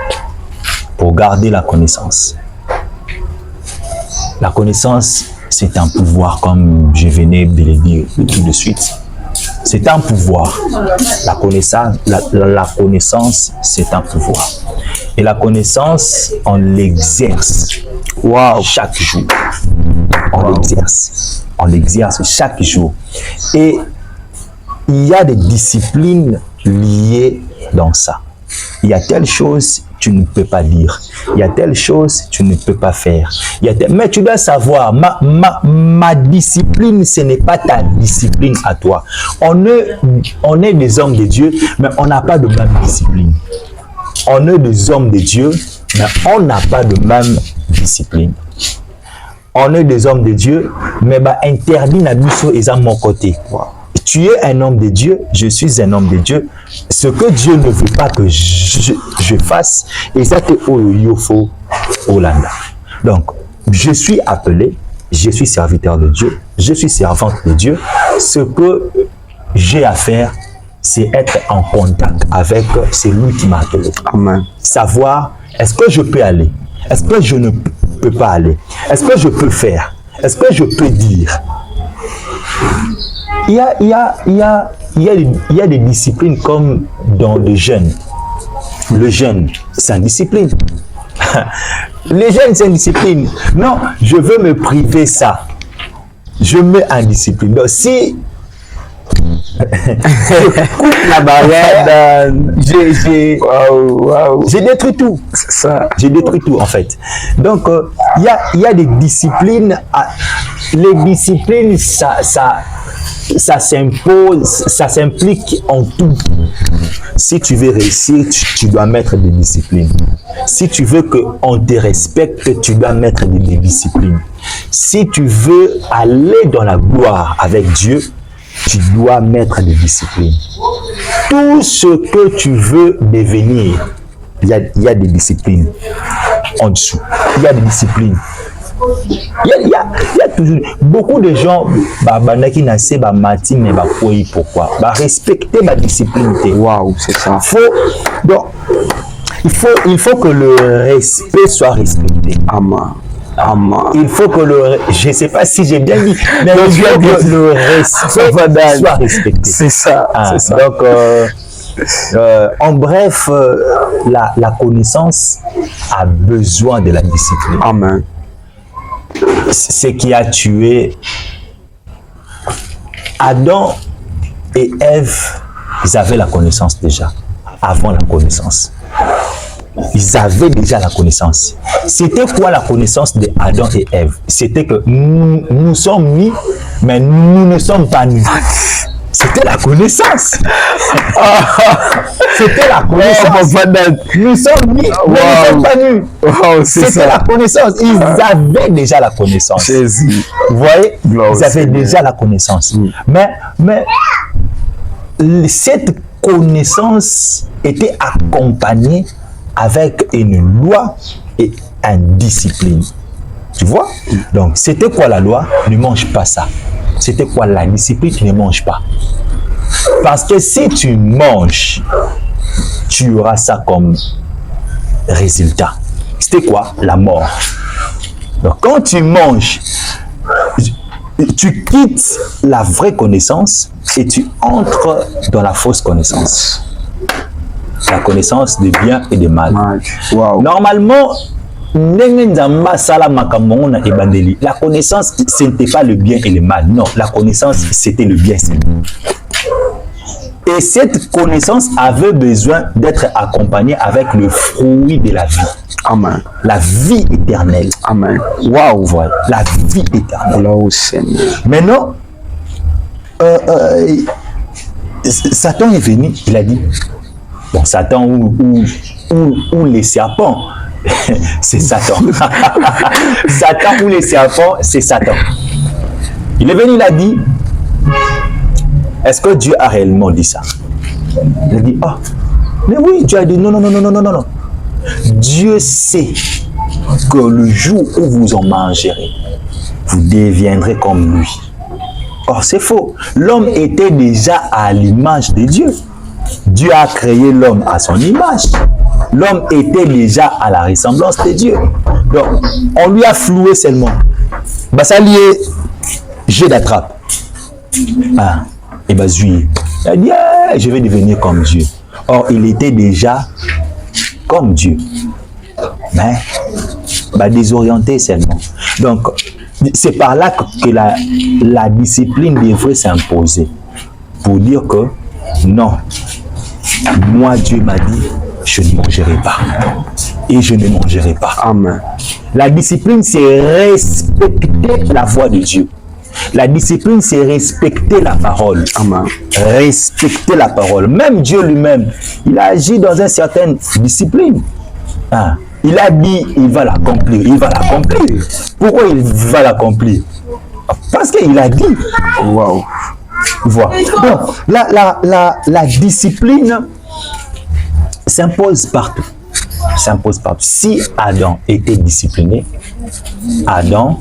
Speaker 1: pour garder la connaissance. La connaissance, c'est un pouvoir, comme je venais de le dire tout de suite. C'est un pouvoir. La connaissance, c'est un pouvoir. Et la connaissance, on l'exerce chaque jour. On l'exerce chaque jour. Et il y a des disciplines liées dans ça. Il y a telle chose tu ne peux pas dire. Il y a telle chose tu ne peux pas faire. Mais tu dois savoir, ma discipline, ce n'est pas ta discipline à toi. On est des hommes de Dieu, mais on n'a pas de même discipline. On est des hommes de Dieu, mais on n'a pas de même discipline. On est des hommes de Dieu, mais interdit na biso est à mon côté. Tu es un homme de Dieu, je suis un homme de Dieu. Ce que Dieu ne veut pas que je fasse, et ça c'est Oyofo Olanda. Donc, je suis appelé, je suis serviteur de Dieu, je suis servante de Dieu. Ce que j'ai à faire, c'est être en contact avec celui qui m'a appelé.
Speaker 2: Amen.
Speaker 1: Savoir, est-ce que je peux aller? Est-ce que je ne peux pas aller? Est-ce que je peux faire? Est-ce que je peux dire? Il y a des disciplines comme dans le jeûne. Le jeûne, c'est une discipline. Le jeûne, c'est une discipline. Non, je veux me priver ça. je mets en discipline. Donc, si je coupe la barrière, j'ai détruit tout.
Speaker 2: C'est ça.
Speaker 1: J'ai détruit tout, en fait. Donc, il y a des disciplines. Les disciplines, ça s'impose, ça s'implique en tout. Si tu veux réussir, tu dois mettre des disciplines. Si tu veux qu'on te respecte, tu dois mettre des disciplines. Si tu veux aller dans la gloire avec Dieu, tu dois mettre des disciplines. Tout ce que tu veux devenir, il y a des disciplines en dessous. Il y a des disciplines. Il y a toujours beaucoup de gens qui naissent matin mais pourquoi respecter ma discipline.
Speaker 2: Waouh, c'est ça.
Speaker 1: Donc il faut que le respect soit respecté.
Speaker 2: Amen.
Speaker 1: Il faut que je ne sais pas si j'ai bien dit, mais il faut que le respect soit respecté.
Speaker 2: C'est ça. C'est ça.
Speaker 1: Donc en bref, la connaissance a besoin de la discipline.
Speaker 2: Amen.
Speaker 1: Ce qui a tué Adam et Ève, ils avaient la connaissance déjà, avant la connaissance. Ils avaient déjà la connaissance. C'était quoi la connaissance de Adam et Ève? C'était que nous sommes nus, mais nous ne sommes pas nus. C'était la connaissance. C'était la connaissance. Nous sommes nus, mais nous ne sommes pas nus. C'était la connaissance. Ils avaient déjà la connaissance.
Speaker 2: Jésus.
Speaker 1: Vous voyez? Ils avaient déjà la connaissance. Mais cette connaissance était accompagnée avec une loi et une discipline. Tu vois? Donc, c'était quoi la loi? Ne mange pas ça. C'était quoi la discipline? Tu ne manges pas. Parce que si tu manges, tu auras ça comme résultat. C'était quoi? La mort. Donc, quand tu manges, tu quittes la vraie connaissance et tu entres dans la fausse connaissance. La connaissance de bien et de mal.
Speaker 2: Wow.
Speaker 1: Normalement, la connaissance, ce n'était pas le bien et le mal. Non, la connaissance, c'était le bien. Et cette connaissance avait besoin d'être accompagnée avec le fruit de la vie.
Speaker 2: Amen.
Speaker 1: La vie éternelle.
Speaker 2: Amen.
Speaker 1: Waouh, voilà. La vie éternelle.
Speaker 2: Au Seigneur.
Speaker 1: Maintenant, Satan est venu, il a dit, bon, Satan ou les serpents, c'est Satan. Satan ou les serpents, c'est Satan. Il est venu, il a dit, est-ce que Dieu a réellement dit ça? Il a dit, ah, mais oui, Dieu a dit, non. Dieu sait que le jour où vous en mangerez, vous deviendrez comme lui. Or, c'est faux. L'homme était déjà à l'image de Dieu. Dieu a créé l'homme à son image. L'homme était déjà à la ressemblance de Dieu. Donc, on lui a floué seulement. Bah, ça lié, jeu d'attrape. Ah, et bah, il a dit, je vais devenir comme Dieu. Or, il était déjà comme Dieu. Mais, bah, désorienté seulement. Donc, c'est par là que la discipline devrait s'imposer. Pour dire que, non, moi, Dieu m'a dit, je ne mangerai pas. Et je ne mangerai pas.
Speaker 2: Amen.
Speaker 1: La discipline, c'est respecter la voix de Dieu. La discipline, c'est respecter la parole.
Speaker 2: Amen.
Speaker 1: Respecter la parole. Même Dieu lui-même, il a agi dans une certaine discipline. Ah, il a dit, il va l'accomplir. Il va l'accomplir. Pourquoi il va l'accomplir? Parce qu'il a dit.
Speaker 2: Waouh.
Speaker 1: Voilà. Donc, la discipline s'impose partout. S'impose partout. Si Adam était discipliné, Adam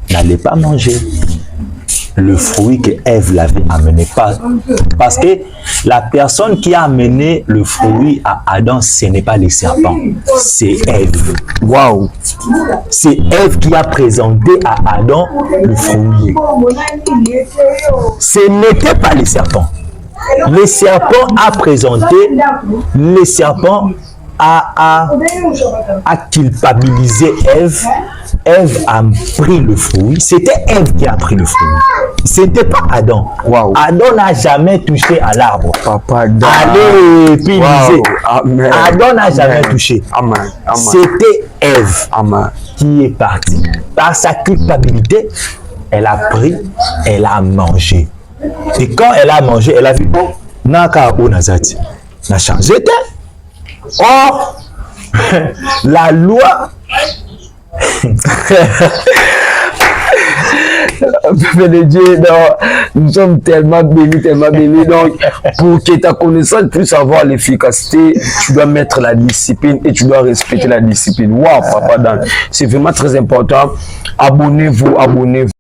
Speaker 1: n'allait pas manger le fruit que Ève l'avait amené. Parce que la personne qui a amené le fruit à Adam, ce n'est pas les serpents, c'est Ève. Waouh! C'est Ève qui a présenté à Adam le fruit. Ce n'était pas les serpents. Les serpents a présenté, les serpents a culpabilisé Ève Ève a pris le fruit. C'était Ève qui a pris le fruit. Ce n'était pas Adam.
Speaker 2: Wow.
Speaker 1: Adam n'a jamais touché à l'arbre.
Speaker 2: Papa Adam.
Speaker 1: Allez, puis
Speaker 2: Wow. Amen.
Speaker 1: Adam n'a jamais touché.
Speaker 2: Amen. Amen.
Speaker 1: C'était Ève
Speaker 2: Amen.
Speaker 1: qui est partie. Par sa culpabilité, elle a pris, elle a mangé. Et quand elle a mangé, elle a vu, oh, Naka Onazati n'a changé. Or, la loi.
Speaker 2: Peuple de Dieu, nous sommes tellement bénis, tellement bénis. Donc, pour que ta connaissance puisse avoir l'efficacité, tu dois mettre la discipline et tu dois respecter la discipline. Waouh, Papa Dan, c'est vraiment très important. Abonnez-vous, abonnez-vous.